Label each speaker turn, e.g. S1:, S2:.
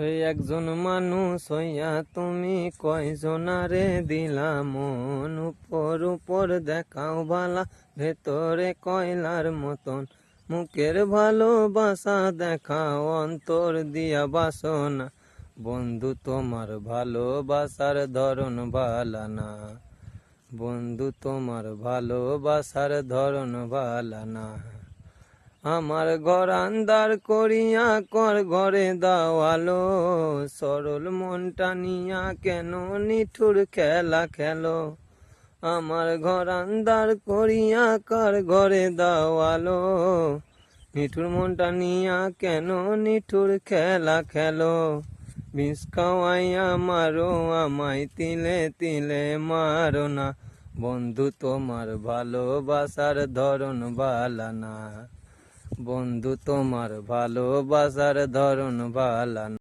S1: এই একজন মানুষ হইয়া তুমি কয়জনারে দিলা মন, উপর উপর দেখাও বালা ভেতরে কয়লার মতন, মুখের ভালোবাসা দেখাও অন্তর দিয়া বাসনা। বন্ধু তোমার ভালোবাসার ধরন ভালা না, বন্ধু তোমার ভালোবাসার ধরন ভালা না। আমার ঘর আন্দার করিয়া কর ঘরে দাওয়ালো, সরল মনটা নিয়া কেন নিঠুর খেলা খেলো। আমার ঘর আন্দার করিয়া কর ঘরে দাওয়ালো, নিঠুর মনটা নিয়া কেন নিঠুর খেলা খেলো। বিষ খাওয়াইয়া মারো আমায় তিলে তিলে মারো না, বন্ধু তোমার ভালোবাসার ধরন ভালা না, বন্ধু তোমার ভালোবাসার ধরন ভালা না।